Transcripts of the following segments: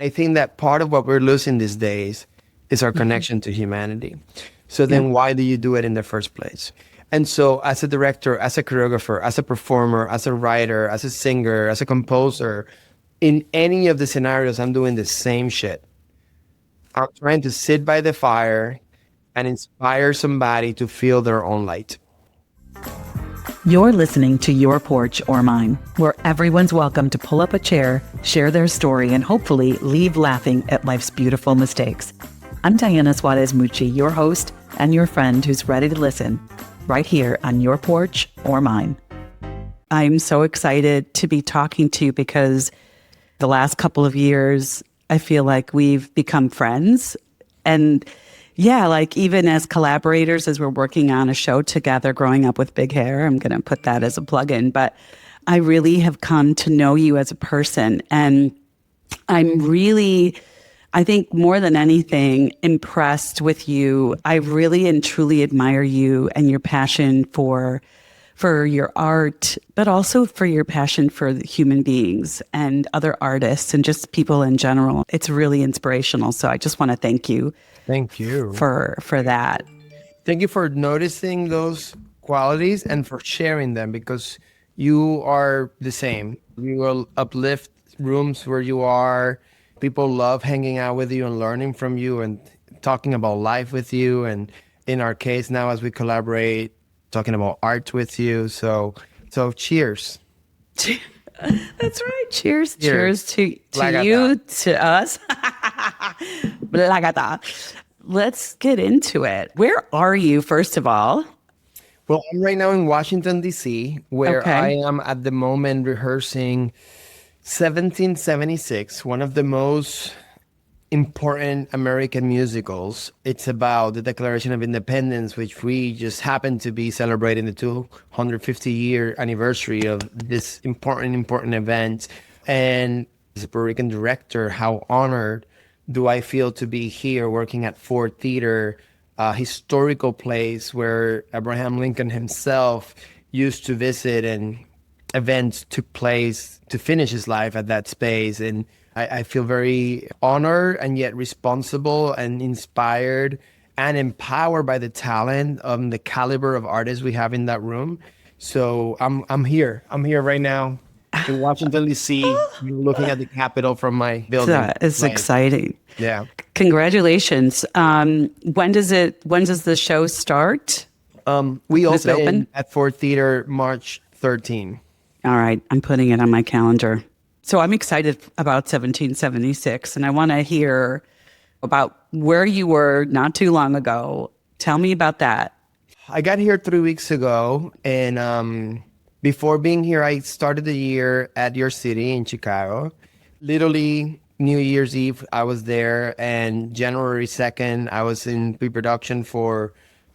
I think that part of what we're losing these days is our connection to humanity. So then why do you do it in the first place? And so as a director, as a choreographer, as a performer, as a writer, as a singer, as a composer, in any of the scenarios, I'm doing the same shit. I'm trying to sit by the fire and inspire somebody to feel their own light. You're listening to Your Porch or Mine, where everyone's welcome to pull up a chair, share their story, and hopefully leave laughing at life's beautiful mistakes. I'm Diana Suarez Mucci, your host and your friend who's ready to listen, right here on Your Porch or Mine. I'm so excited to be talking to you because the last couple of years, I feel like we've become friends. And yeah, like even as collaborators, as we're working on a show together, Growing Up with Big Hair, I'm going to put that as a plug-in, but I really have come to know you as a person. And I'm really, I think more than anything, impressed with you. I really and truly admire you and your passion for your art, but also for your passion for human beings and other artists and just people in general. It's really inspirational. So I just want to thank you. Thank you. For that. Thank you for noticing those qualities and for sharing them, because you are the same. You will uplift rooms where you are. People love hanging out with you and learning from you and talking about life with you. And in our case now, as we collaborate, talking about art with you. So cheers. That's right. Cheers to you, to us. Let's get into it. Where are you, first of all? Well, I'm right now in Washington, D.C., where I am at the moment rehearsing 1776, one of the most important American musicals. It's about the Declaration of Independence, which we just happen to be celebrating the 250-year anniversary of this important event. And as a Puerto Rican director, how honored do I feel to be here working at Ford Theater, a historical place where Abraham Lincoln himself used to visit, and events took place to finish his life at that space. And I feel very honored and yet responsible and inspired and empowered by the talent, the caliber of artists we have in that room. So I'm here. I'm here right now in Washington, D.C., looking at the Capitol from my building. That is exciting. Yeah. Congratulations. When does the show start? We open at Ford Theater March 13. All right. I'm putting it on my calendar. So I'm excited about 1776, and I want to hear about where you were not too long ago. Tell me about that. I got here 3 weeks ago, and before being here, I started the year at your city in Chicago. Literally, New Year's Eve, I was there, and January 2nd, I was in pre-production for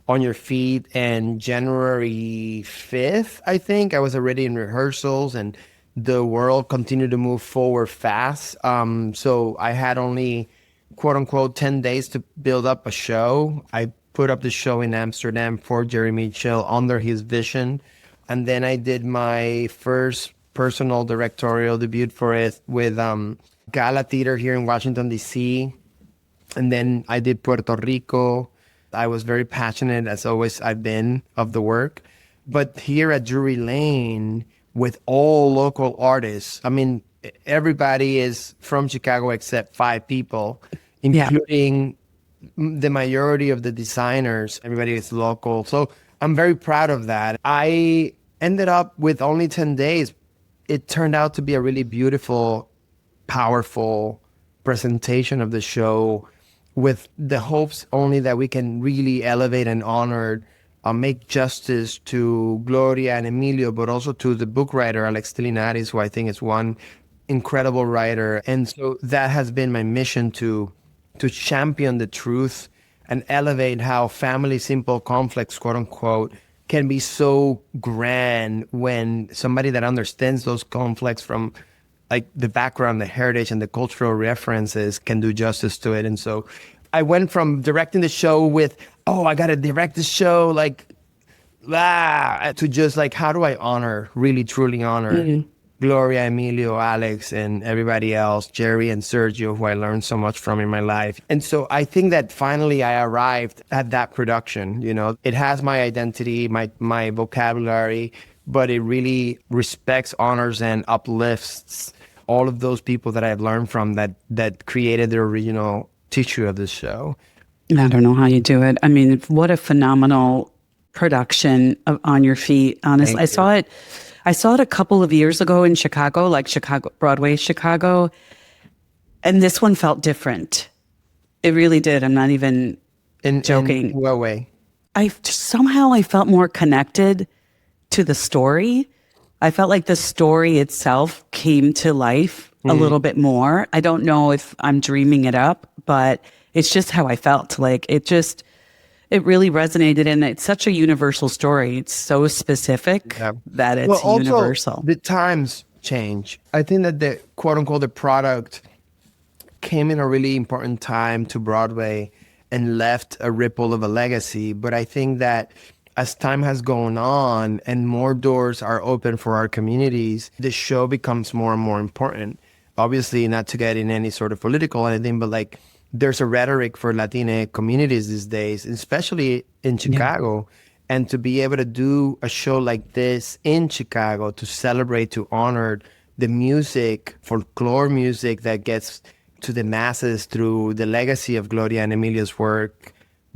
On Your Feet, and January 5th, I think, I was already in rehearsals, and the world continued to move forward fast. So I had only, quote unquote, 10 days to build up a show. I put up the show in Amsterdam for Jerry Mitchell under his vision. And then I did my first personal directorial debut for it with Gala Theater here in Washington, D.C. And then I did Puerto Rico. I was very passionate, as always I've been, of the work. But here at Drury Lane, with all local artists, I mean, everybody is from Chicago except 5 people, including the majority of the designers. Everybody is local. So I'm very proud of that. I ended up with only 10 days. It turned out to be a really beautiful, powerful presentation of the show, with the hopes only that we can really elevate and honor, make justice to Gloria and Emilio, but also to the book writer, Alex Tilinaris, who I think is one incredible writer. And so that has been my mission, to champion the truth and elevate how family simple conflicts, quote unquote, can be so grand when somebody that understands those conflicts from like the background, the heritage, and the cultural references can do justice to it. And so I went from directing the show with, oh, I got to direct the show, like, to just like, how do I honor, really truly honor Gloria, Emilio, Alex, and everybody else, Jerry and Sergio, who I learned so much from in my life. And so I think that finally I arrived at that production. You know, it has my identity, my vocabulary, but it really respects, honors, and uplifts all of those people that I've learned from that created the original tissue of the show. I don't know how you do it. I mean, what a phenomenal production of On Your Feet. Honestly, Thank you. I saw it a couple of years ago in Chicago, like Broadway, Chicago. And this one felt different. It really did. I'm not even joking. In what way? I felt more connected to the story. I felt like the story itself came to life a little bit more. I don't know if I'm dreaming it up, but it's just how I felt. Like it really resonated, and it's such a universal story. It's so specific that it's also, universal. The times change. I think that the quote unquote the product came in a really important time to Broadway and left a ripple of a legacy. But I think that as time has gone on and more doors are open for our communities, the show becomes more and more important. Obviously, not to get in any sort of political anything, but like there's a rhetoric for Latina communities these days, especially in Chicago. And to be able to do a show like this in Chicago to celebrate, to honor the music, folklore music that gets to the masses through the legacy of Gloria and Emilio's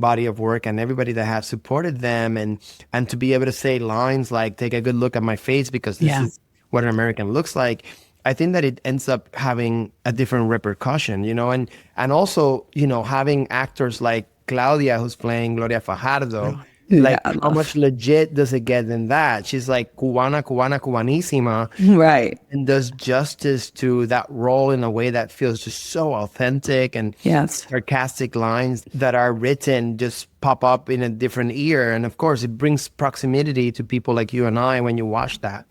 body of work, and everybody that has supported them, and to be able to say lines like, take a good look at my face because this is what an American looks like. I think that it ends up having a different repercussion, you know, and also, you know, having actors like Claudia, who's playing Gloria Fajardo, like how much legit does it get in that? She's like Cubana, Cubanísima. Right. And does justice to that role in a way that feels just so authentic, and sarcastic lines that are written just pop up in a different ear. And of course, it brings proximity to people like you and I when you watch that.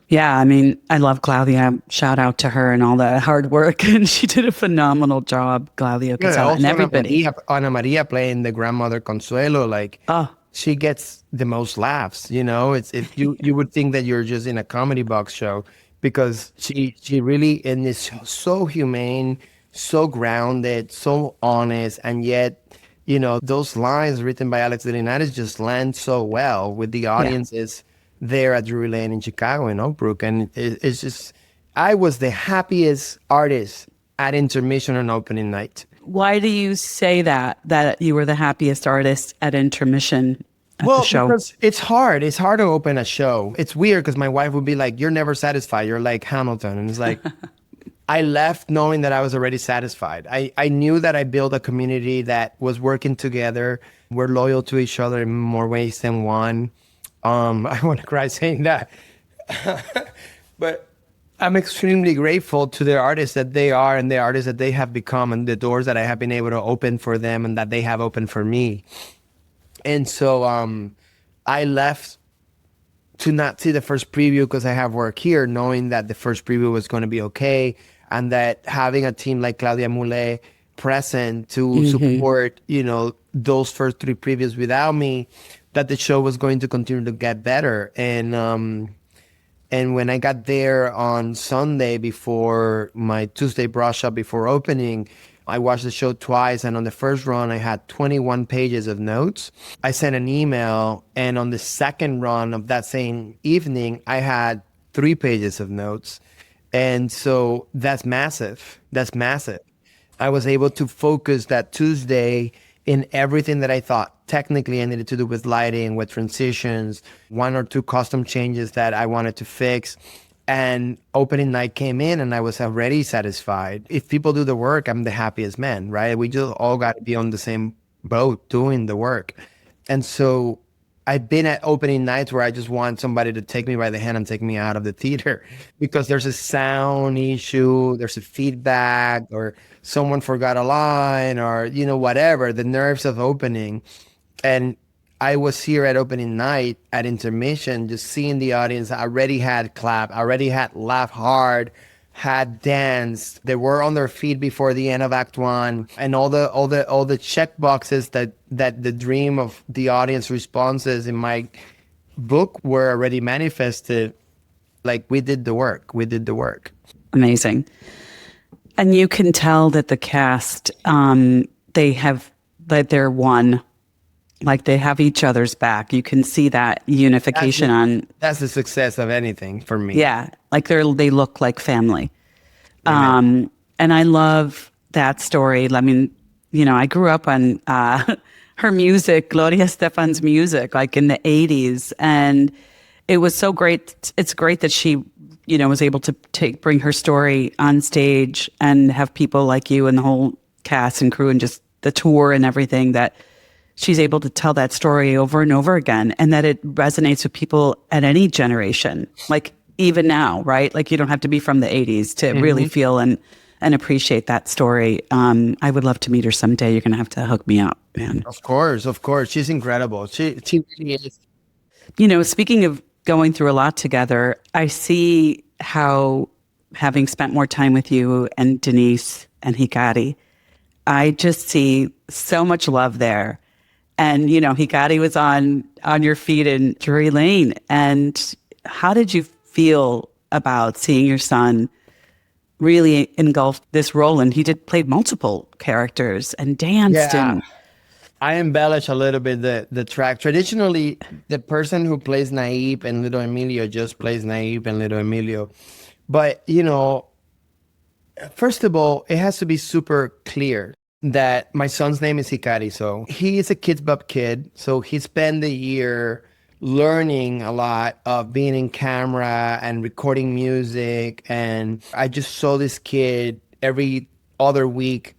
Yeah, I mean, I love Claudia. Shout out to her and all the hard work. And she did a phenomenal job, Claudia Casella, and everybody. Ana Maria playing the grandmother Consuelo, like, she gets the most laughs, you know. It's if you would think that you're just in a comedy box show, because she really is so humane, so grounded, so honest, and yet, you know, those lines written by Alex de Linares just land so well with the audiences there at Drury Lane in Chicago in Oak Brook. And it's just, I was the happiest artist at intermission on opening night. Why do you say that you were the happiest artist at intermission at the show? Because it's hard. It's hard to open a show. It's weird because my wife would be like, you're never satisfied. You're like Hamilton. And it's like, I left knowing that I was already satisfied. I knew that I built a community that was working together. We're loyal to each other in more ways than one. I want to cry saying that. But I'm extremely grateful to the artists that they are and the artists that they have become, and the doors that I have been able to open for them and that they have opened for me. And so I left to not see the first preview because I have work here, knowing that the first preview was going to be okay, and that having a team like Claudia Moulet present to support, you know, those first three previews without me, that the show was going to continue to get better. And when I got there on Sunday before my Tuesday brush up before opening, I watched the show twice, and on the first run, I had 21 pages of notes. I sent an email, and on the second run of that same evening, I had 3 pages of notes. And so that's massive. That's massive. I was able to focus that Tuesday in everything that I thought technically I needed to do with lighting, with transitions, 1 or 2 custom changes that I wanted to fix. And opening night came in and I was already satisfied. If people do the work, I'm the happiest man, right? We just all got to be on the same boat doing the work. And so I've been at opening nights where I just want somebody to take me by the hand and take me out of the theater because there's a sound issue, there's a feedback, or someone forgot a line, or, you know, whatever, the nerves of opening. And I was here at opening night at intermission, just seeing the audience. I already had clap, already had laugh hard, had danced. They were on their feet before the end of Act 1, and all the check boxes that the dream of the audience responses in my book were already manifested. Like we did the work. We did the work. Amazing. And you can tell that the cast, they have, that they're one, like they have each other's back. You can see that unification That's the success of anything for me. yeah, like they look like family. Amen. And I love that story. I mean, I grew up on her music, Gloria Estefan's music, like in the 80s. And it was so great. It's great that she, was able to bring her story on stage and have people like you and the whole cast and crew and just the tour and everything, that she's able to tell that story over and over again, and that it resonates with people at any generation, like even now, right? Like you don't have to be from the 80s to really feel and appreciate that story. I would love to meet her someday. You're going to have to hook me up, man. Of course. She's incredible. She really is. Speaking of going through a lot together, I see how, having spent more time with you and Denise and Hikari, I just see so much love there. And, Hikari was on your feet in Drury Lane. And how did you feel about seeing your son really engulf this role? And he played multiple characters and danced. Yeah. And I embellish a little bit the track. Traditionally, the person who plays Naive and Little Emilio just plays Naive and Little Emilio. But, first of all, it has to be super clear that my son's name is Hikari. So he is a Kids Bop kid. So he spent the year learning a lot of being in camera and recording music. And I just saw this kid every other week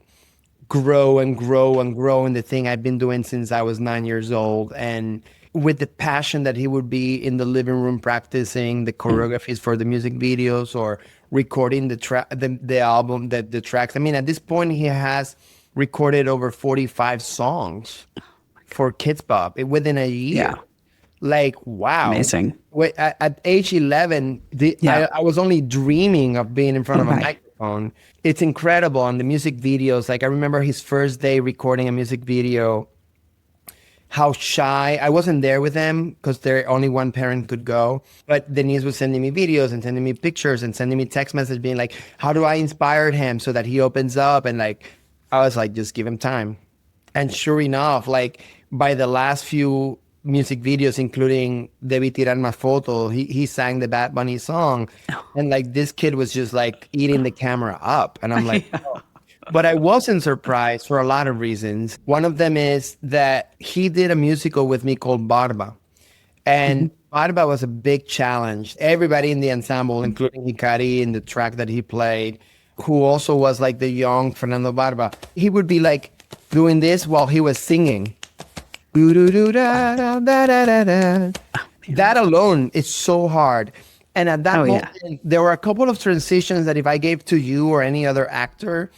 grow and grow and grow in the thing I've been doing since I was 9 years old. And with the passion that he would be in the living room practicing the choreographies for the music videos or recording the album, the tracks. I mean, at this point, he has recorded over 45 songs for Kids Bop within a year. Yeah. Like, wow. Amazing. At age 11, I was only dreaming of being in front of a microphone. It's incredible. And the music videos, like I remember his first day recording a music video, how shy. I wasn't there with them because only one parent could go. But Denise was sending me videos and sending me pictures and sending me text messages being like, how do I inspire him so that he opens up? And like, I was like, just give him time. And sure enough, like by the last few music videos, including Debí Tirar Más Foto, he sang the Bad Bunny song. And like this kid was just like eating the camera up. And I'm like, oh. But I wasn't surprised for a lot of reasons. One of them is that he did a musical with me called Barba. And Barba was a big challenge. Everybody in the ensemble, including Hikari in the track that he played, who also was like the young Fernando Barba, he would be like doing this while he was singing. That alone is so hard. And at that moment, there were a couple of transitions that if I gave to you or any other actor,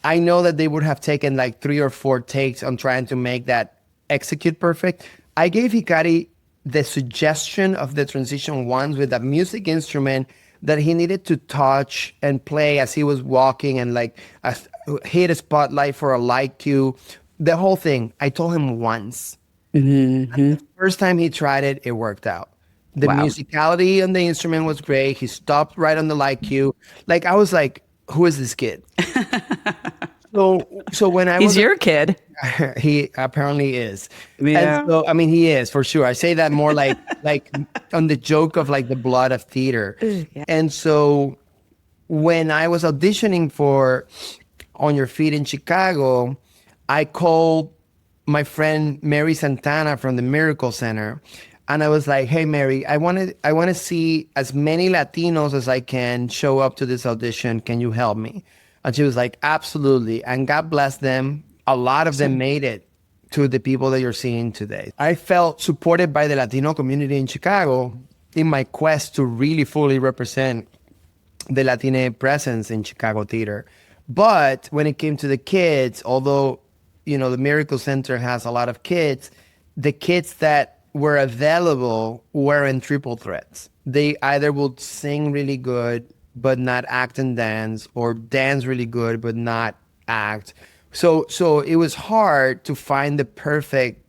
I know that they would have taken like 3 or 4 takes on trying to make that execute perfect. I gave Hikari the suggestion of the transition once with a music instrument that he needed to touch and play as he was walking and like hit a spotlight for a light cue. The whole thing, I told him once. The first time he tried it, it worked out. The musicality on the instrument was great. He stopped right on the light cue. Like I was like, who is this kid? So when he's your kid. He apparently is. Yeah. And so, I mean, he is for sure. I say that more like on the joke of like the blood of theater. Yeah. And so when I was auditioning for On Your Feet in Chicago, I called my friend Mary Santana from the Miracle Center. And I was like, hey, Mary, I want to see as many Latinos as I can show up to this audition. Can you help me? And she was like, absolutely. And God bless them. A lot of them made it to the people that you're seeing today. I felt supported by the Latino community in Chicago in my quest to really fully represent the Latina presence in Chicago theater. But when it came to the kids, although, the Miracle Center has a lot of kids, the kids that were available were in triple threats. They either would sing really good but not act and dance, or dance really good but not act. So it was hard to find the perfect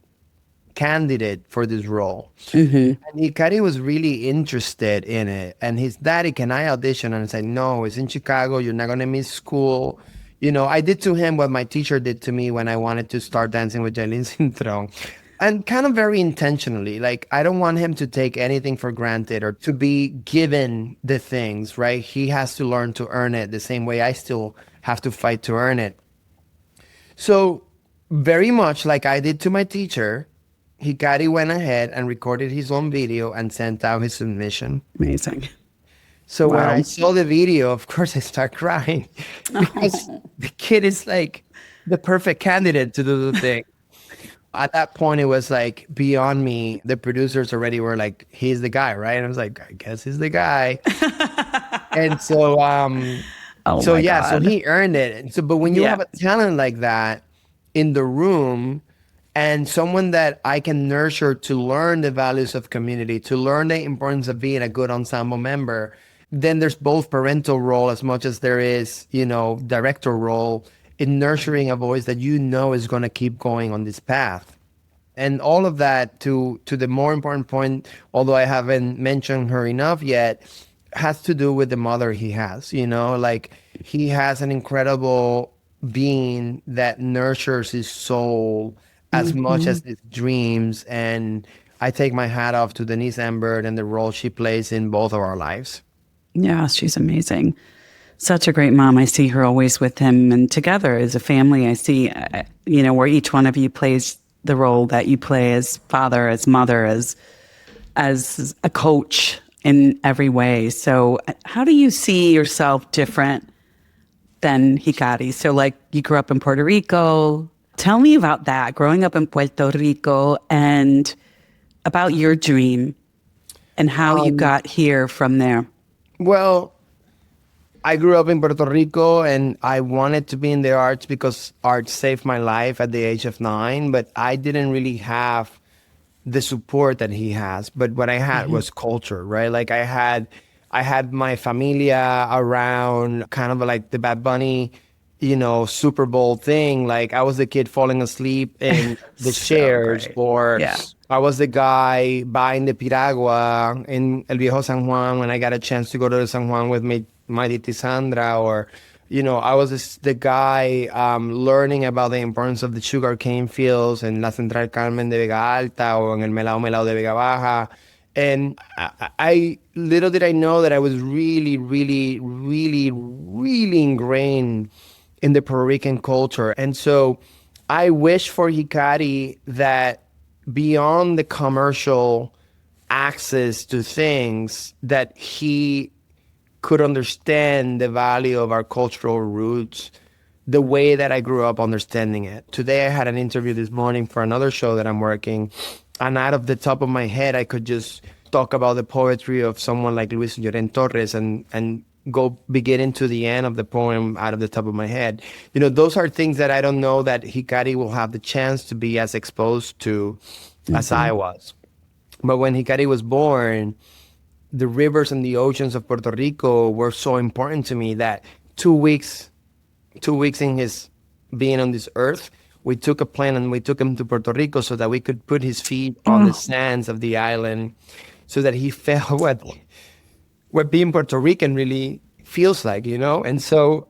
candidate for this role. And Hikari was really interested in it. And his daddy, can I audition? And I said, no, it's in Chicago. You're not going to miss school. You know, I did to him what my teacher did to me when I wanted to start dancing with Jailin Cintrón. And kind of very intentionally, like, I don't want him to take anything for granted or to be given the things, right? He has to learn to earn it the same way I still have to fight to earn it. So very much like I did to my teacher, Hikari went ahead and recorded his own video and sent out his submission. Amazing. So when Wow. I saw the video, of course, I start crying because the kid is like the perfect candidate to do the thing. At that point, it was like beyond me. The producers already were like, he's the guy, right? And I was like, I guess he's the guy. And so, Oh so my yeah, so God. he earned it. And so, but when you Yeah. have a talent like that in the room and someone that I can nurture to learn the values of community, to learn the importance of being a good ensemble member, then there's both parental role as much as there is, you know, director role in nurturing a voice that you know is going to keep going on this path. And all of that to the more important point, although I haven't mentioned her enough yet, has to do with the mother he has, you know, like he has an incredible being that nurtures his soul as much as his dreams. And I take my hat off to Denise Ambert and the role she plays in both of our lives. Yeah, she's amazing. Such a great mom. I see her always with him and together as a family. I see, where each one of you plays the role that you play as father, as mother, as a coach in every way. So how do you see yourself different than Hikari? So like you grew up in Puerto Rico. Tell me about that, growing up in Puerto Rico and about your dream and how you got here from there. Well, I grew up in Puerto Rico and I wanted to be in the arts because art saved my life at the age of 9, but I didn't really have the support that he has. But what I had was culture, right? Like I had my familia around, kind of like the Bad Bunny, Super Bowl thing. Like I was the kid falling asleep in the So chairs, great. or Yeah. I was the guy buying the piragua in El Viejo San Juan when I got a chance to go to San Juan with my titi Sandra, or, I was the guy learning about the importance of the sugarcane fields in La Central Carmen de Vega Alta or in El Melao Melao de Vega Baja. And I little did I know that I was really, really, really, really ingrained in the Puerto Rican culture. And so I wish for Hikari that beyond the commercial access to things, that he could understand the value of our cultural roots the way that I grew up understanding it. Today I had an interview this morning for another show that I'm working, and out of the top of my head, I could just talk about the poetry of someone like Luis Torres and go begin into the end of the poem out of the top of my head. Those are things that I don't know that Hikari will have the chance to be as exposed to as I was. But when Hikari was born, the rivers and the oceans of Puerto Rico were so important to me that 2 weeks in his being on this earth, we took a plane and we took him to Puerto Rico so that we could put his feet on the sands of the island so that he felt what being Puerto Rican really feels like, And so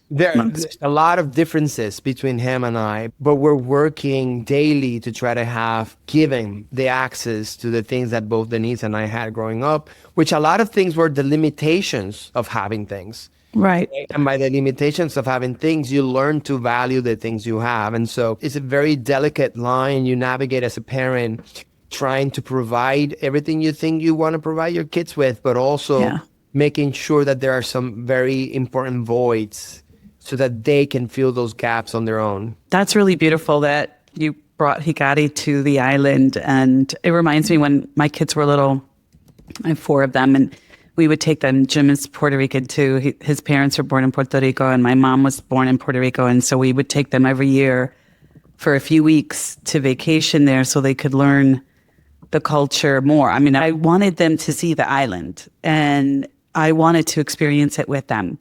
there's a lot of differences between him and I, but we're working daily to try to have given the access to the things that both Denise and I had growing up, which a lot of things were the limitations of having things. Right. And by the limitations of having things, you learn to value the things you have. And so it's a very delicate line you navigate as a parent, trying to provide everything you think you want to provide your kids with, but also making sure that there are some very important voids so that they can fill those gaps on their own. That's really beautiful that you brought Hikari to the island. And it reminds me when my kids were little, I have 4 of them, and we would take them. Jim is Puerto Rican too. His parents were born in Puerto Rico and my mom was born in Puerto Rico. And so we would take them every year for a few weeks to vacation there so they could learn the culture more. I mean, I wanted them to see the island and I wanted to experience it with them.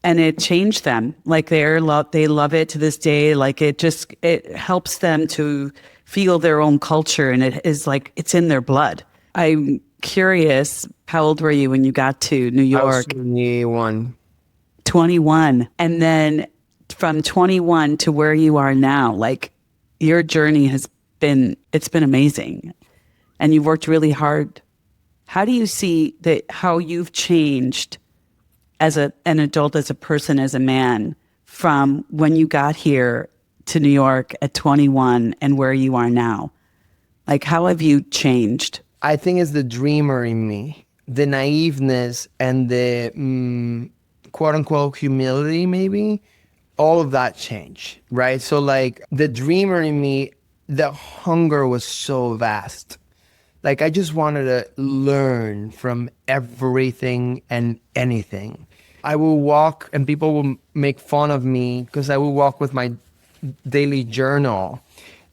and it changed them. Like they love it to this day. Like it helps them to feel their own culture, and it is like it's in their blood. I'm curious, how old were you when you got to New I was York? 21. 21. And then from 21 to where you are now, like your journey it's been amazing. And you've worked really hard. How do you see how you've changed as an adult, as a person, as a man, from when you got here to New York at 21 and where you are now? Like, how have you changed? I think it's the dreamer in me, the naiveness and the quote unquote humility, maybe. All of that changed, right? So, like, the dreamer in me, the hunger was so vast. Like, I just wanted to learn from everything and anything. I will walk and people will make fun of me because I will walk with my daily journal.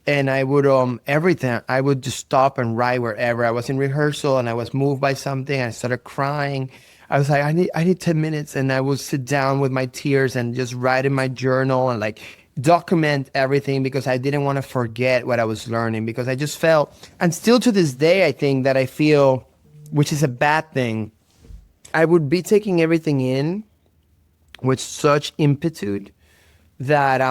And I would everything. I would just stop and write wherever. I was in rehearsal and I was moved by something. I started crying. I was like, I need 10 minutes, and I would sit down with my tears and just write in my journal and like document everything because I didn't want to forget what I was learning, because I just felt, and still to this day, I think that I feel, which is a bad thing, I would be taking everything in with such impetude that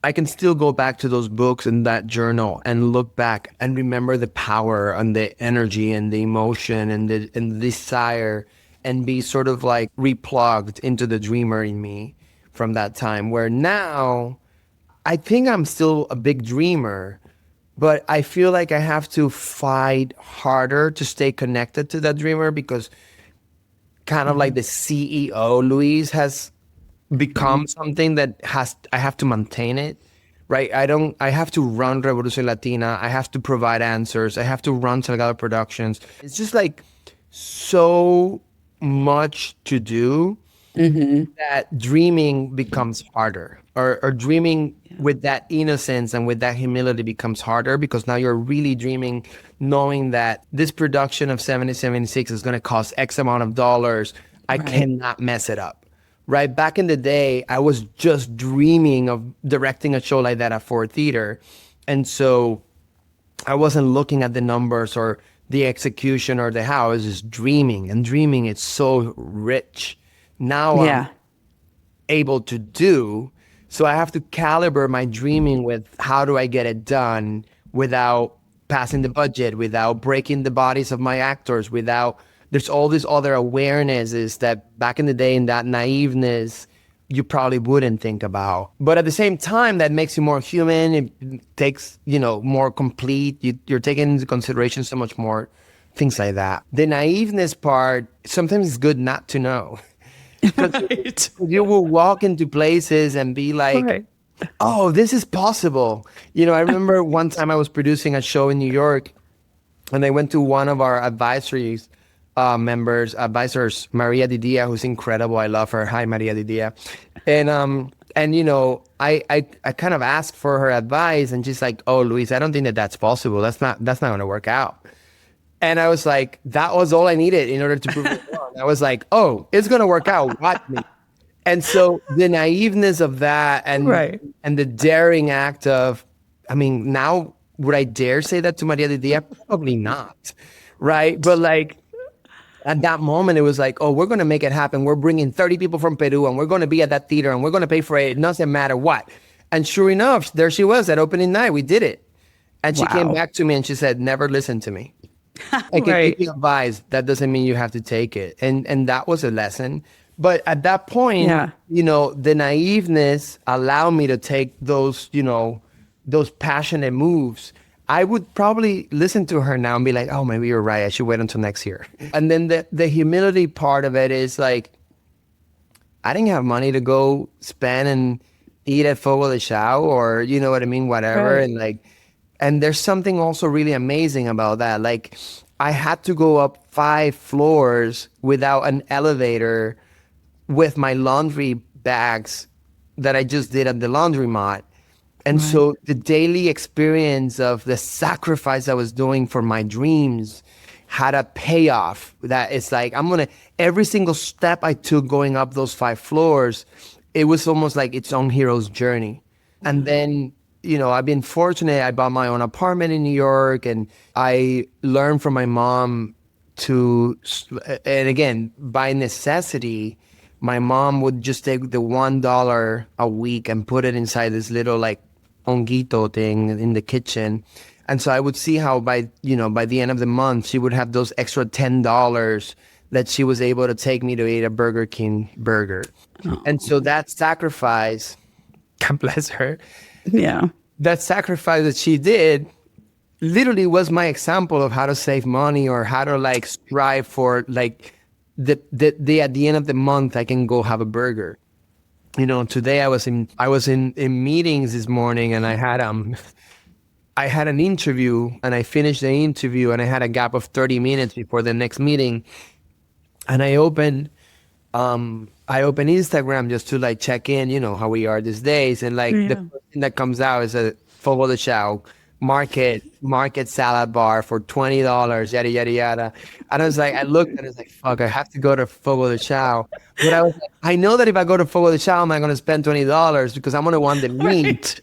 I can still go back to those books and that journal and look back and remember the power and the energy and the emotion and the desire, and be sort of like replugged into the dreamer in me from that time, where now I think I'm still a big dreamer, but I feel like I have to fight harder to stay connected to that dreamer, because kind of like the CEO, Luis, has become something that I have to maintain it, right? I have to run R.Evolución Latina. I have to provide answers. I have to run Salgado Productions. It's just like so much to do that dreaming becomes harder, or dreaming with that innocence and with that humility becomes harder, because now you're really dreaming, knowing that this production of 7076 is going to cost X amount of dollars. I cannot mess it up. Right. Back in the day, I was just dreaming of directing a show like that at Ford Theater. And so I wasn't looking at the numbers or the execution or the how. I was just dreaming, and dreaming, it's so rich. Now I'm able to do. So I have to calibrate my dreaming with how do I get it done without passing the budget, without breaking the bodies of my actors, without... There's all these other awarenesses that back in the day, in that naiveness, you probably wouldn't think about. But at the same time, that makes you more human. It takes, more complete. You're taking into consideration so much more things like that. The naiveness part, sometimes it's good not to know. Right. You will walk into places and be like, oh, this is possible. I remember one time I was producing a show in New York, and I went to one of our advisors, Maria Didia, who's incredible. I love her. Hi, Maria Didia. And I kind of asked for her advice, and she's like, oh, Luis, I don't think that's possible. That's not going to work out. And I was like, that was all I needed in order to prove it wrong. I was like, oh, it's going to work out. Watch me. And so the naiveness of that, and the daring act of, now would I dare say that to Maria Didia? Probably not. Right. But like, at that moment, it was like, oh, we're going to make it happen. We're bringing 30 people from Peru, and we're going to be at that theater, and we're going to pay for it. It doesn't matter what. And sure enough, there she was at opening night. We did it. And she came back to me and she said, never listen to me. I can give you advice. That doesn't mean you have to take it. And that was a lesson. But at that point, the naiveness allowed me to take those, those passionate moves. I would probably listen to her now and be like, oh, maybe you're right. I should wait until next year. And then the humility part of it is like, I didn't have money to go spend and eat at Fogo de Chao, or, you know what I mean? Whatever. Right. And there's something also really amazing about that. Like, I had to go up 5 floors without an elevator with my laundry bags that I just did at the laundromat. And so the daily experience of the sacrifice I was doing for my dreams had a payoff that it's like, every single step I took going up those 5 floors, it was almost like its own hero's journey. And then, I've been fortunate. I bought my own apartment in New York, and I learned from my mom and again, by necessity, my mom would just take the $1 a week and put it inside this little like onguito thing in the kitchen. And so I would see how by the end of the month, she would have those extra $10 that she was able to take me to eat a Burger King burger. Oh. And so that sacrifice, God bless her. Yeah. That sacrifice that she did literally was my example of how to save money, or how to like strive for like the at the end of the month I can go have a burger. Today I was in meetings this morning, and I had an interview, and I finished the interview, and I had a gap of 30 minutes before the next meeting, and I opened Instagram just to like check in, how we are these days, and like the first thing that comes out is a Fogo de Chao market salad bar for $20, yada yada yada. And I was like, I looked and I was like, fuck, I have to go to Fogo de Chao. But I was like, I know that if I go to Fogo de Chao, I'm not gonna spend $20 because I'm gonna want the meat.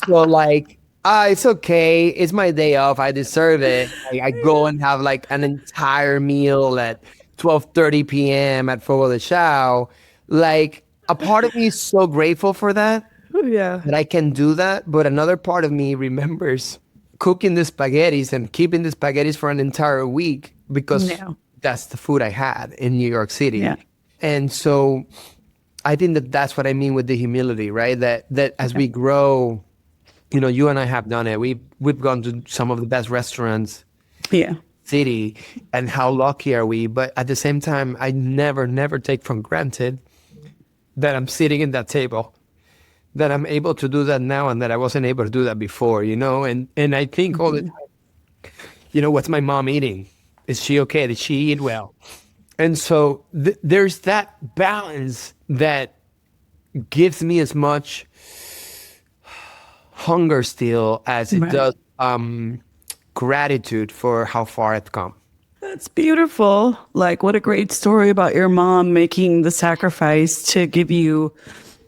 So like, it's okay. It's my day off. I deserve it. I go and have like an entire meal at 12:30 p.m. at Fogo de Chao. Like, a part of me is so grateful for that. Yeah. That I can do that. But another part of me remembers cooking the spaghettis and keeping the spaghettis for an entire week because that's the food I had in New York City. Yeah. And so I think that that's what I mean with the humility, right? That as we grow, you and I have done it. We've gone to some of the best restaurants. Yeah. City, and how lucky are we? But at the same time, I never take for granted that I'm sitting in that table, that I'm able to do that now, and that I wasn't able to do that before, and I think all the time, what's my mom eating? Is she okay? Did she eat well? And so there's that balance that gives me as much hunger still as it does gratitude for how far I've come. That's beautiful. Like, what a great story about your mom making the sacrifice to give you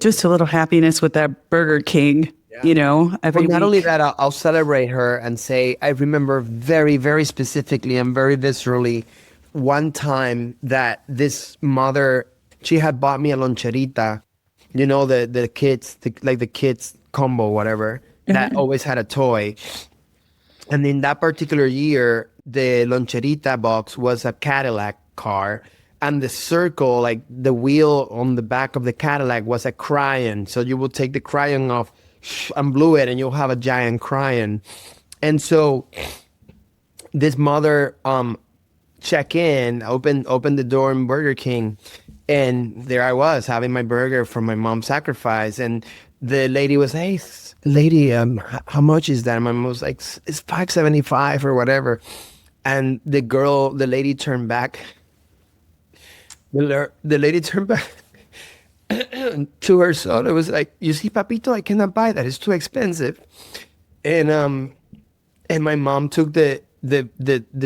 just a little happiness with that Burger King, every week. Not only that, I'll celebrate her and say, I remember very, very specifically and very viscerally one time that this mother, she had bought me a loncherita, the kids combo, whatever, that always had a toy. And in that particular year, the loncherita box was a Cadillac car, and the circle, like the wheel on the back of the Cadillac, was a crayon. So you will take the crayon off and glue it, and you'll have a giant crayon. And so this mother check in, open the door in Burger King, and there I was having my burger from my mom's sacrifice. And the lady was, hey, lady, how much is that? And my mom was like, it's $5.75 or whatever. And the lady turned back. The lady turned back to her son. It was like, you see, papito, I cannot buy that. It's too expensive. And my mom took the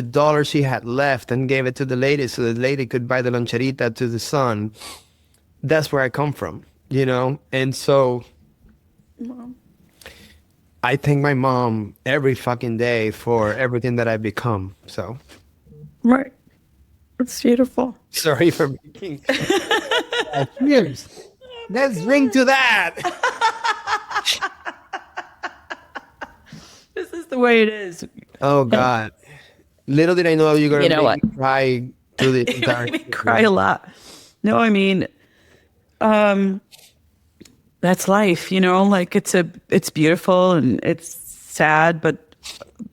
dollar she had left and gave it to the lady so the lady could buy the loncherita to the son. That's where I come from, And so I thank my mom every fucking day for everything that I've become. So. Right. It's beautiful. Sorry for making cheers. Let's drink to that. This is the way it is. Oh God. Little did I know you were going to make me cry through the entire You made me cry a lot. No, I mean, that's life, like it's beautiful and it's sad, but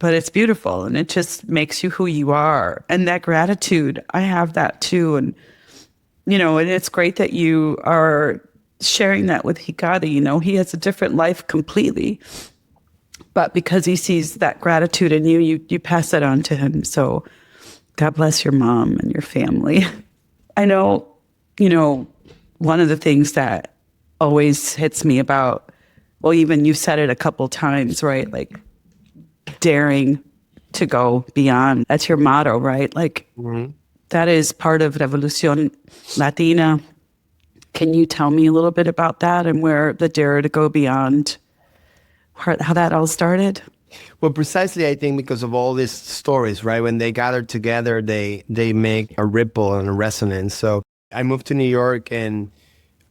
it's beautiful, and it just makes you who you are. And that gratitude, I have that too. And, and it's great that you are sharing that with Hikari. He has a different life completely, but because he sees that gratitude in you, you pass that on to him. So God bless your mom and your family. I know, one of the things that always hits me about, well, even you said it a couple times, right? Like daring to go beyond. That's your motto, right? Like Mhm. that is part of Revolución Latina. Can you tell me a little bit about that and where the dare to go beyond, how that all started? Well, precisely, I think because of all these stories, right? When they gather together, they make a ripple and a resonance. So I moved to New York and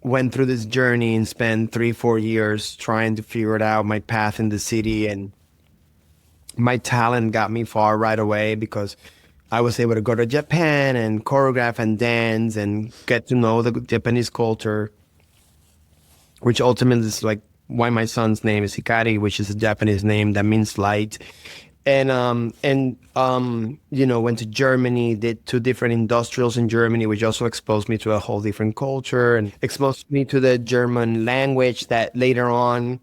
went through this journey and spent 3 4 years trying to figure it out, my path in the city. And my talent got me far right away because I was able to go to Japan and choreograph and dance and get to know the Japanese culture, which ultimately is like why my son's name is Hikari, which is a Japanese name that means light. And went to Germany, did 2 different industrials in Germany, which also exposed me to a whole different culture and exposed me to the German language that later on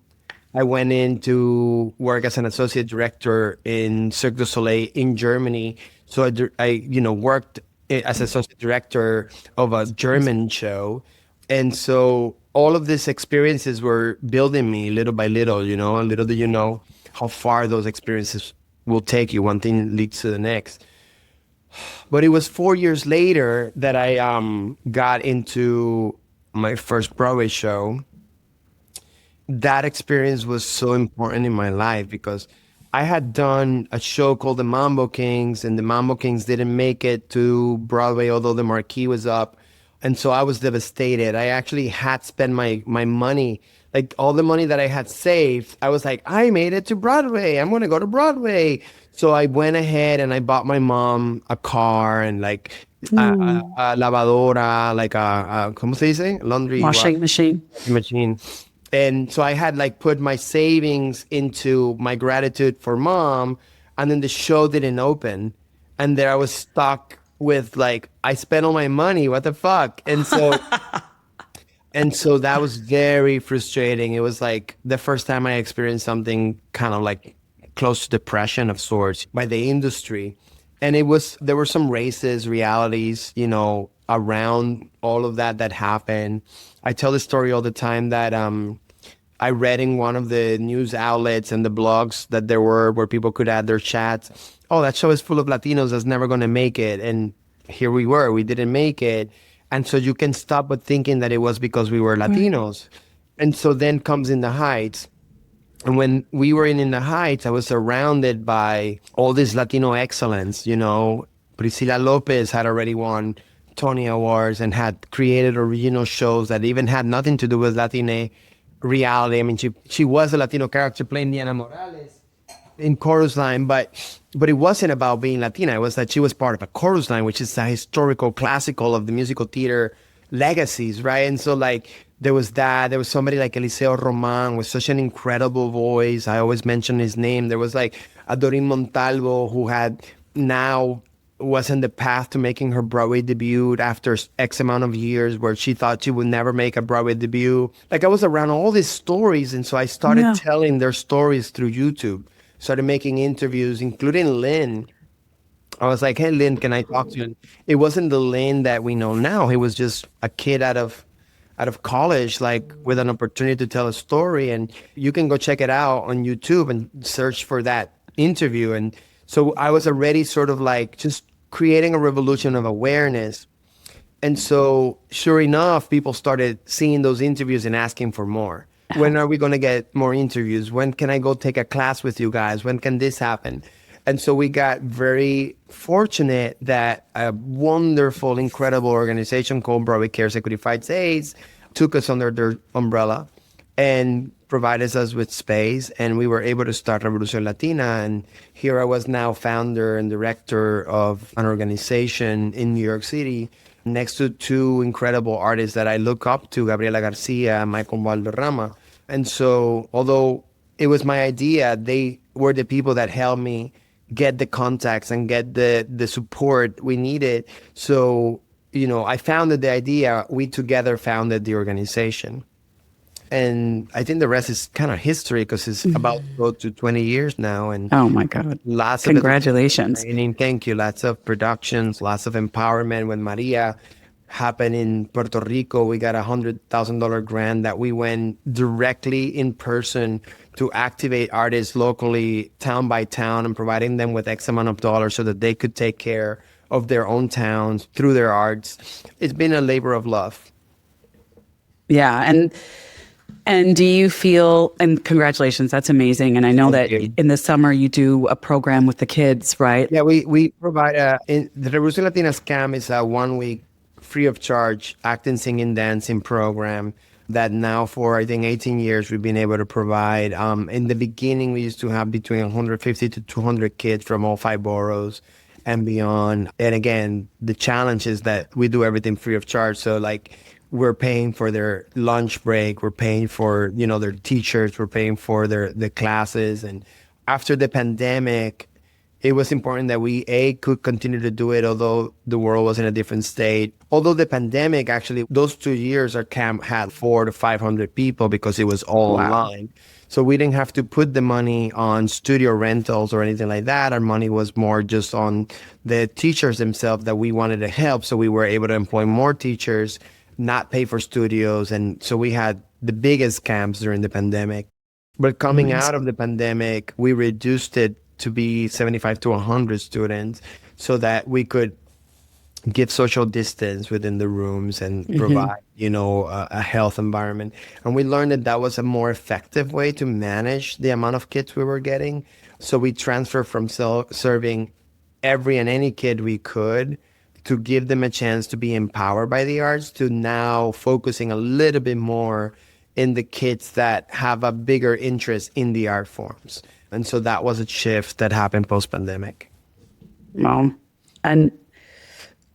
I went in to work as an associate director in Cirque du Soleil in Germany. So I worked as associate director of a German show. And so all of these experiences were building me little by little, and little do you know how far those experiences will take you. One thing leads to the next. But it was 4 years later that I got into my first Broadway show. That experience was so important in my life because I had done a show called The Mambo Kings, and The Mambo Kings didn't make it to Broadway, although the marquee was up. And so I was devastated. I actually had spent my money, like all the money that I had saved. I was like, I made it to Broadway. I'm going to go to Broadway. So I went ahead and I bought my mom a car and like a lavadora, like ¿cómo se dice? Laundry Washing machine. machine. And so I had like put my savings into my gratitude for mom, and then the show didn't open. And there I was stuck with like, I spent all my money, what the fuck? And so that was very frustrating. It was like the first time I experienced something kind of like close to depression of sorts by the industry. And there were some racist realities, around all of that happened. I tell this story all the time that I read in one of the news outlets and the blogs that there were where people could add their chats. Oh, that show is full of Latinos that's never going to make it. And here we didn't make it. And so you can stop but thinking that it was because we were Latinos. And so then comes In the Heights. And when we were in the Heights, I was surrounded by all this Latino excellence. Priscilla Lopez had already won Tony Awards and had created original shows that even had nothing to do with Latina reality. I mean, she was a Latino character playing Diana Morales in Chorus Line, but it wasn't about being Latina. It was that she was part of a Chorus Line, which is a historical classical of the musical theater legacies, right? And so like there was somebody like Eliseo Roman with such an incredible voice. I always mention his name. There was like a Doreen Montalvo who was in the path to making her Broadway debut after X amount of years, where she thought she would never make a Broadway debut. Like I was around all these stories. And so I started telling their stories through YouTube, started making interviews, including Lynn. I was like, hey, Lynn, can I talk to you? And it wasn't the Lynn that we know now. He was just a kid out of college, like with an opportunity to tell a story. And you can go check it out on YouTube and search for that interview. And so I was already sort of like just creating a revolution of awareness. And so sure enough, people started seeing those interviews and asking for more. When are we going to get more interviews? When can I go take a class with you guys? When can this happen? And so we got very fortunate that a wonderful, incredible organization called Broadway Cares Equity Fights AIDS took us under their umbrella and provided us with space. And we were able to start R.Evolución Latina. And here I was now founder and director of an organization in New York City next to 2 incredible artists that I look up to, Gabriela Garcia and Michael Valderrama. And so although it was my idea, they were the people that helped me get the contacts and get the support we needed. So, I founded the idea. We together founded the organization. And I think the rest is kind of history because it's about to go to 20 years now. And oh my God. Lots Congratulations. Training, thank you. Lots of productions, lots of empowerment with Maria. happened in Puerto Rico. We got $100,000 grant that we went directly in person to activate artists locally, town by town, and providing them with X amount of dollars so that they could take care of their own towns through their arts. It's been a labor of love. Yeah. And do you feel, and congratulations, that's amazing. And I know that you. in the summer you do a program with the kids, right? Yeah, we provide the Rehearsing Latina Scam is a 1 week free of charge acting, singing, dancing program that now for I think 18 years we've been able to provide. In the beginning, we used to have between 150 to 200 kids from all 5 boroughs and beyond. And again, the challenge is that we do everything free of charge. So like we're paying for their lunch break, we're paying for their teachers, we're paying for the classes. And after the pandemic, it was important that we could continue to do it, although the world was in a different state. Although the pandemic, actually, those 2 years, our camp had 400 to 500 people because it was all online. So we didn't have to put the money on studio rentals or anything like that. Our money was more just on the teachers themselves that we wanted to help. So we were able to employ more teachers, not pay for studios. And so we had the biggest camps during the pandemic. But coming out of the pandemic, we reduced it to be 75 to 100 students so that we could give social distance within the rooms and provide, a health environment. And we learned that that was a more effective way to manage the amount of kids we were getting. So we transferred from serving every and any kid we could to give them a chance to be empowered by the arts to now focusing a little bit more in the kids that have a bigger interest in the art forms. And so that was a shift that happened post-pandemic. Well, and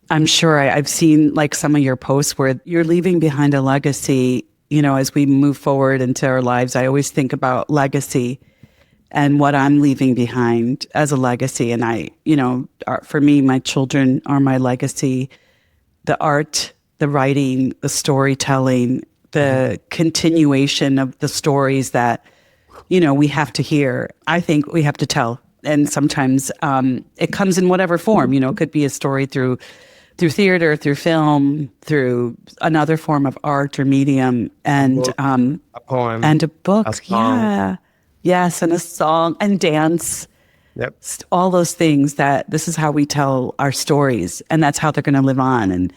I'm sure I've seen like some of your posts where you're leaving behind a legacy. As we move forward into our lives, I always think about legacy and what I'm leaving behind as a legacy. And for me, my children are my legacy. The art, the writing, the storytelling, the continuation of the stories that we have to hear. I think we have to tell. And sometimes it comes in whatever form, it could be a story through theater, through film, through another form of art or medium, and a poem, and a book. a song. Yeah. Yes. And a song and dance. Yep. All those things that this is how we tell our stories, and that's how they're going to live on. And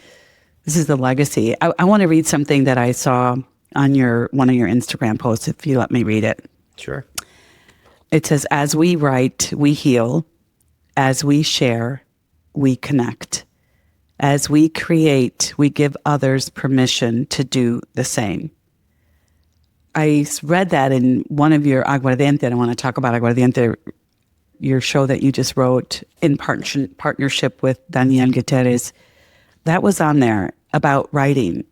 this is the legacy. I want to read something that I saw on one of your Instagram posts, if you let me read it. Sure. It says, as we write, we heal. As we share, we connect. As we create, we give others permission to do the same. I read that in one of your Aguardiente, and I want to talk about Aguardiente, your show that you just wrote in partnership with Daniel Gutierrez. That was on there about writing.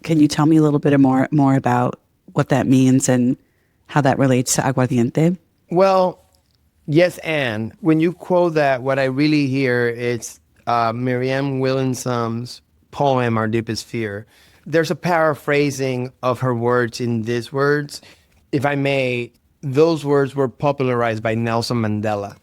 Can you tell me a little bit more about what that means and how that relates to Aguardiente? Well, yes, and when you quote that, what I really hear is Marianne Williamson's poem, Our Deepest Fear. There's a paraphrasing of her words in these words. If I may, those words were popularized by Nelson Mandela.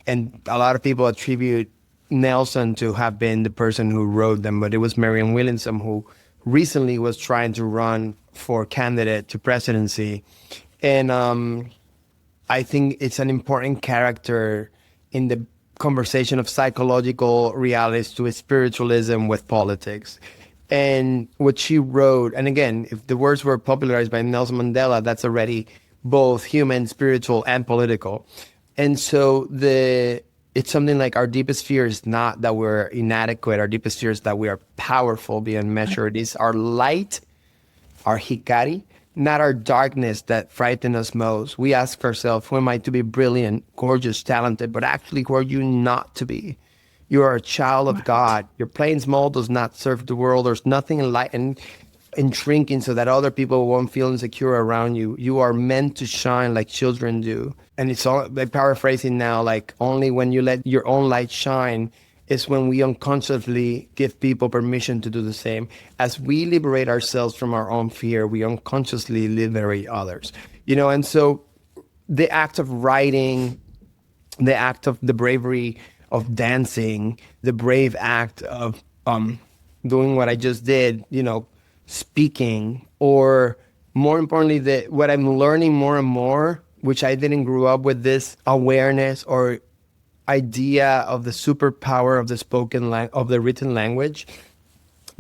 And a lot of people attribute Nelson to have been the person who wrote them, but it was Marianne Williamson who recently was trying to run for candidate to presidency. And I think it's an important character in the conversation of psychological realities to spiritualism with politics. And what she wrote, and again, if the words were popularized by Nelson Mandela, that's already both human, spiritual, and political. And so it's something like our deepest fear is not that we're inadequate. Our deepest fear is that we are powerful beyond measure. It is our light, our hikari, not our darkness that frighten us most. We ask ourselves, who am I to be brilliant, gorgeous, talented, but actually who are you not to be? You are a child of God. Your playing small does not serve the world. There's nothing enlightened in shrinking so that other people won't feel insecure around you. You are meant to shine like children do. And it's all, I'm paraphrasing now, like only when you let your own light shine is when we unconsciously give people permission to do the same. As we liberate ourselves from our own fear, we unconsciously liberate others. And so the act of writing, the act of the bravery of dancing, the brave act of doing what I just did, speaking, or more importantly, what I'm learning more and more, which I didn't grow up with this awareness or idea of the superpower of the of the written language.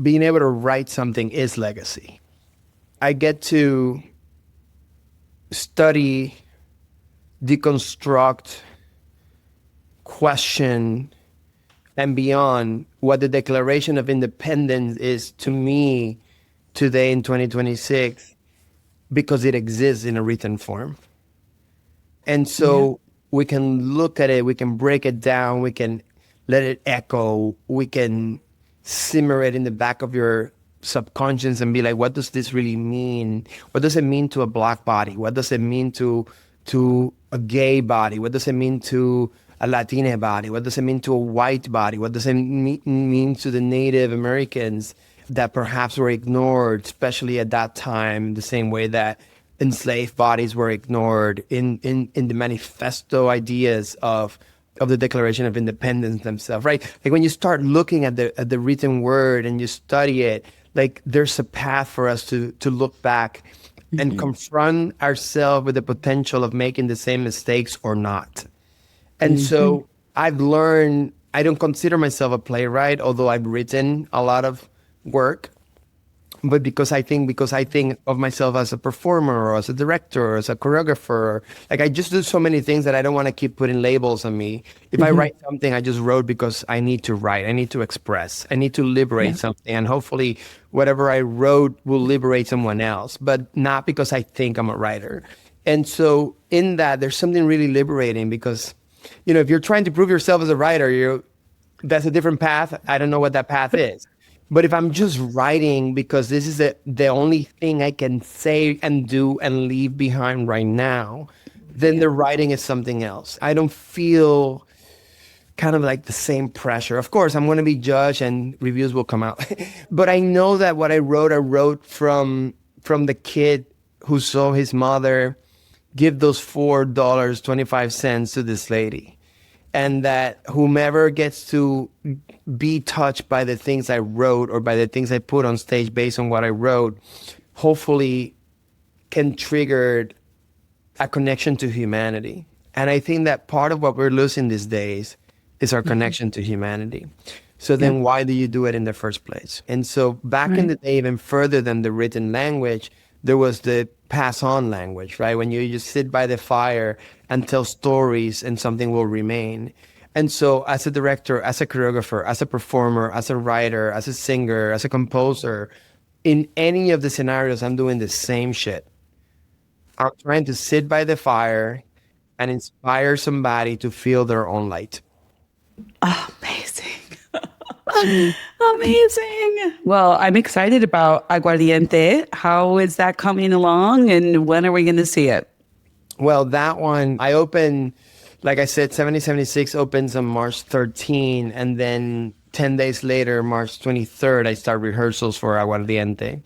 Being able to write something is legacy. I get to study, deconstruct, question, and beyond what the Declaration of Independence is to me today in 2026, because it exists in a written form. And Yeah. so we can look at it, we can break it down, we can let it echo, we can simmer it in the back of your subconscious and be like, what does this really mean? What does it mean to a Black body? What does it mean to a gay body? What does it mean to a Latina body? What does it mean to a white body? What does it mean to the Native Americans that perhaps were ignored, especially at that time, the same way that enslaved bodies were ignored in the manifesto ideas of the Declaration of Independence themselves, right? Like when you start looking at the written word and you study it, like there's a path for us to look back and confront ourselves with the potential of making the same mistakes or not. And so I've learned, I don't consider myself a playwright, although I've written a lot of work, but because I think of myself as a performer or as a director or as a choreographer. Like I just do so many things that I don't want to keep putting labels on me. If I write something, I just wrote because I need to write. I need to express. I need to liberate Yeah. something. And hopefully whatever I wrote will liberate someone else, but not because I think I'm a writer. And so in that, there's something really liberating because, if you're trying to prove yourself as a writer, that's a different path. I don't know what that path is. But if I'm just writing because this is the only thing I can say and do and leave behind right now, then the writing is something else. I don't feel kind of like the same pressure. Of course, I'm going to be judged and reviews will come out. But I know that what I wrote from the kid who saw his mother give those $4.25 to this lady, and that whomever gets to be touched by the things I wrote or by the things I put on stage based on what I wrote, hopefully can trigger a connection to humanity. And I think that part of what we're losing these days is our connection to humanity. So Yeah. then why do you do it in the first place? And so back in Right. the day, even further than the written language, there was the pass on language, right? When you just sit by the fire and tell stories and something will remain. And so as a director, as a choreographer, as a performer, as a writer, as a singer, as a composer, in any of the scenarios, I'm doing the same shit. I'm trying to sit by the fire and inspire somebody to feel their own light. Amazing. Amazing. Well, I'm excited about Aguardiente. How is that coming along and when are we going to see it? Well, that one, I open, like I said, 7076 opens on March 13, and then 10 days later, March 23rd, I start rehearsals for Aguardiente.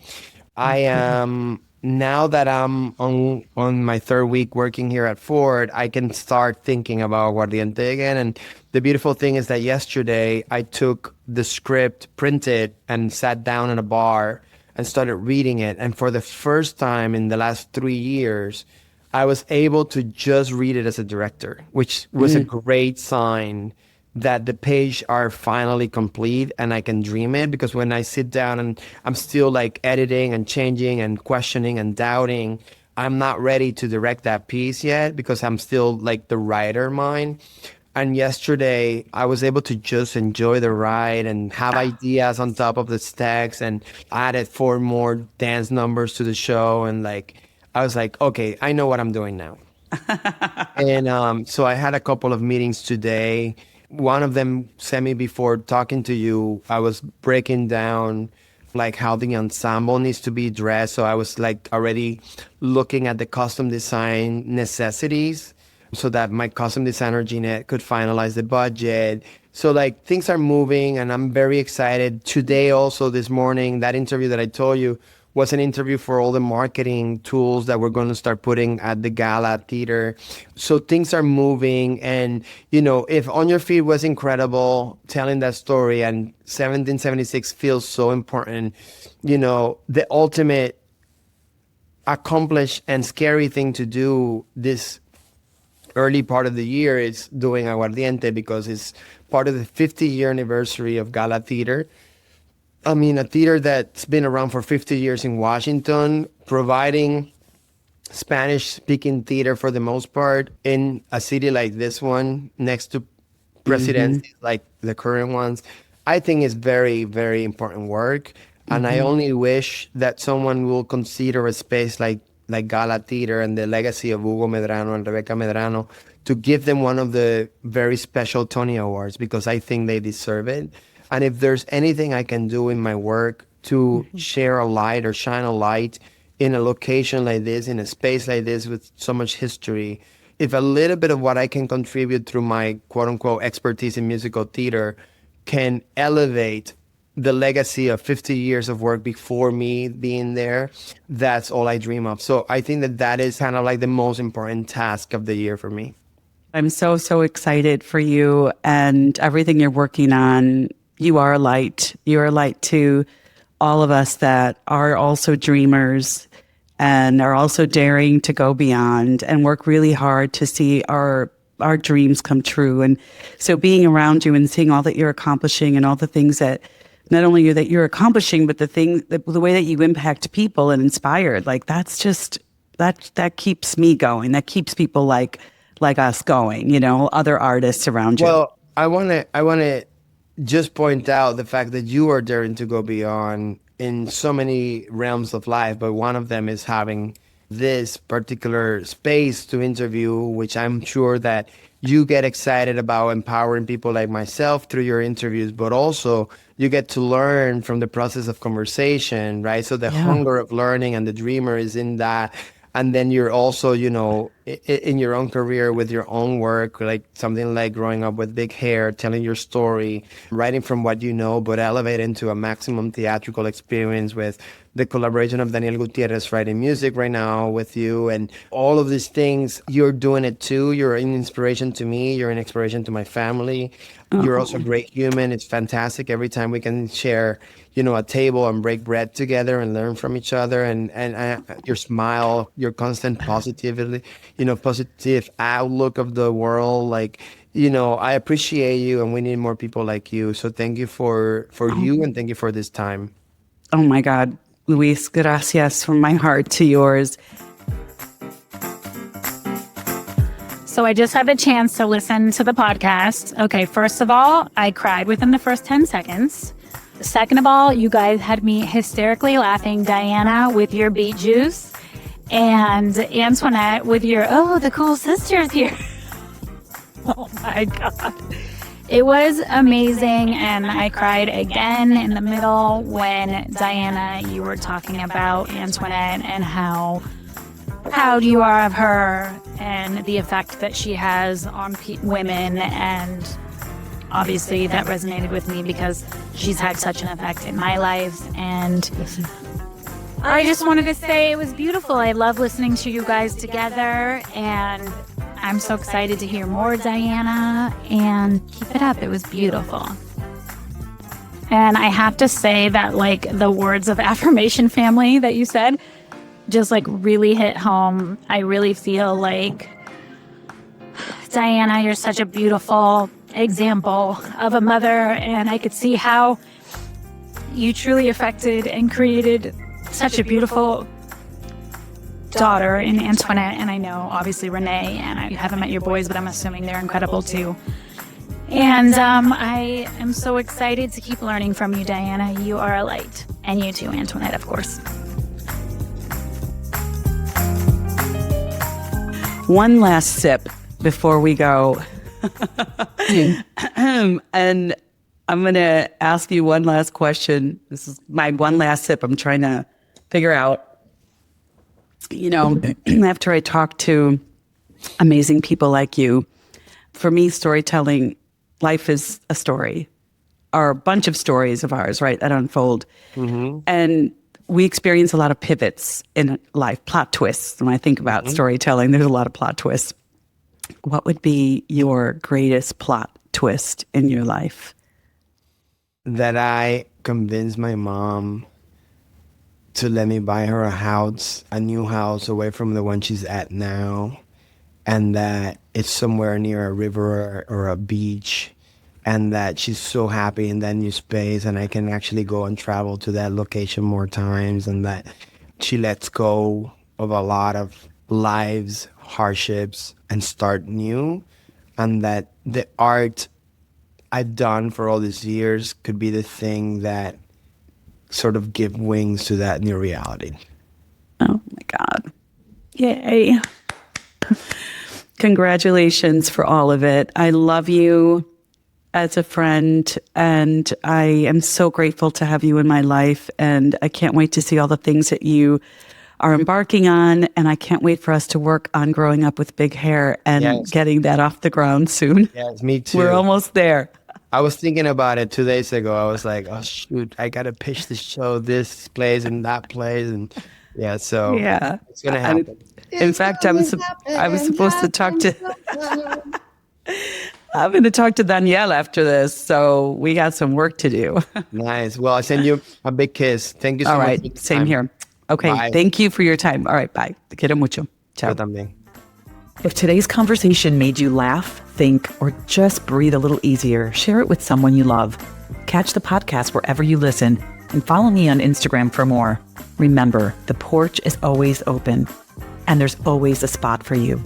I am, now that I'm on my third week working here at Ford, I can start thinking about Aguardiente again. And the beautiful thing is that yesterday I took the script, printed, and sat down in a bar and started reading it. And for the first time in the last 3 years, I was able to just read it as a director, which was a great sign that the page are finally complete and I can dream it. Because when I sit down and I'm still like editing and changing and questioning and doubting, I'm not ready to direct that piece yet because I'm still like the writer mind. And yesterday I was able to just enjoy the ride and have ideas on top of the stacks, and added 4 more dance numbers to the show. And like, I was like, okay, I know what I'm doing now. And so I had a couple of meetings today. One of them sent me before talking to you. I was breaking down like how the ensemble needs to be dressed. So I was like already looking at the custom design necessities so that my custom designer Jeanette could finalize the budget. So like things are moving and I'm very excited. Today also, this morning, that interview that I told you was an interview for all the marketing tools that we're going to start putting at the Gala Theater. So things are moving. And, if On Your Feet was incredible, telling that story, and 1776 feels so important, the ultimate accomplished and scary thing to do this early part of the year is doing Aguardiente, because it's part of the 50-year anniversary of Gala Theater. I mean, a theater that's been around for 50 years in Washington, providing Spanish-speaking theater for the most part in a city like this one, next to presidencies like the current ones. I think is very, very important work. And I only wish that someone will consider a space like Gala Theater and the legacy of Hugo Medrano and Rebecca Medrano to give them one of the very special Tony Awards, because I think they deserve it. And if there's anything I can do in my work to share a light or shine a light in a location like this, in a space like this with so much history, if a little bit of what I can contribute through my quote unquote expertise in musical theater can elevate the legacy of 50 years of work before me being there, that's all I dream of. So I think that is kind of like the most important task of the year for me. I'm so, so excited for you and everything you're working on. You are a light. You are a light to all of us that are also dreamers and are also daring to go beyond and work really hard to see our dreams come true. And so being around you and seeing all that you're accomplishing and all the things that not only that you're accomplishing, but the way that you impact people and inspired, like that's just, that keeps me going. That keeps people like us going, other artists around you. Well, I want to just point out the fact that you are daring to go beyond in so many realms of life, but one of them is having this particular space to interview, which I'm sure that you get excited about empowering people like myself through your interviews, but also you get to learn from the process of conversation, right? So the hunger of learning and the dreamer is in that. And then you're also, in your own career with your own work, like something like growing up with big hair, telling your story, writing from what you know, but elevate into a maximum theatrical experience with the collaboration of Daniel Gutierrez writing music right now with you. And all of these things, you're doing it too. You're an inspiration to me. You're an inspiration to my family. You're also a great human. It's fantastic every time we can share, a table and break bread together and learn from each other. And your smile, your constant positivity, positive outlook of the world. Like, I appreciate you, and we need more people like you. So thank you for you, and thank you for this time. Oh my God, Luis, gracias from my heart to yours. So I just had the chance to listen to the podcast. Okay, first of all, I cried within the first 10 seconds. Second of all, you guys had me hysterically laughing. Diana with your beet juice, and Antoinette with your, the cool sisters here. Oh my God. It was amazing, and I cried again in the middle when, Diana, you were talking about Antoinette and how proud you are of her and the effect that she has on women, and obviously that resonated with me because she's had such an effect in my life. And I just wanted to say it was beautiful. I love listening to you guys together, and I'm so excited to hear more, Diana, and keep it up. It was beautiful. And I have to say that, like, the words of affirmation, family, that you said just like really hit home. I really feel like, Diana, you're such a beautiful example of a mother, and I could see how you truly affected and created such a beautiful daughter in Antoinette. And I know obviously Renee, and I haven't met your boys, but I'm assuming they're incredible too. And I am so excited to keep learning from you, Diana. You are a light. And you too, Antoinette, of course. One last sip before we go. And I'm going to ask you one last question. This is my one last sip. I'm trying to figure out, after I talk to amazing people like you, for me, storytelling, life is a story, or a bunch of stories of ours, right, that unfold. Mm-hmm. And we experience a lot of pivots in life, plot twists. When I think about storytelling, there's a lot of plot twists. What would be your greatest plot twist in your life? That I convinced my mom to let me buy her a new house away from the one she's at now, and that it's somewhere near a river or a beach, and that she's so happy in that new space, and I can actually go and travel to that location more times, and that she lets go of a lot of lives, hardships, and start new, and that the art I've done for all these years could be the thing that sort of give wings to that new reality. Oh my God. Yay. Congratulations for all of it. I love you as a friend, and I am so grateful to have you in my life, and I can't wait to see all the things that you are embarking on, and I can't wait for us to work on growing up with big hair and getting that off the ground soon. Yes, me too. We're almost there. I was thinking about it 2 days ago. I was like, oh shoot, I gotta pitch this show, this place and that place, and it's gonna happen. In fact, I was supposed to talk to I'm going to talk to Danielle after this, so we got some work to do. Nice. Well, I send you a big kiss. Thank you so much. All right, same here. Okay, bye. Thank you for your time. All right, bye. Te quiero mucho. Ciao. Yo también. If today's conversation made you laugh, think, or just breathe a little easier, share it with someone you love. Catch the podcast wherever you listen, and follow me on Instagram for more. Remember, the porch is always open, and there's always a spot for you.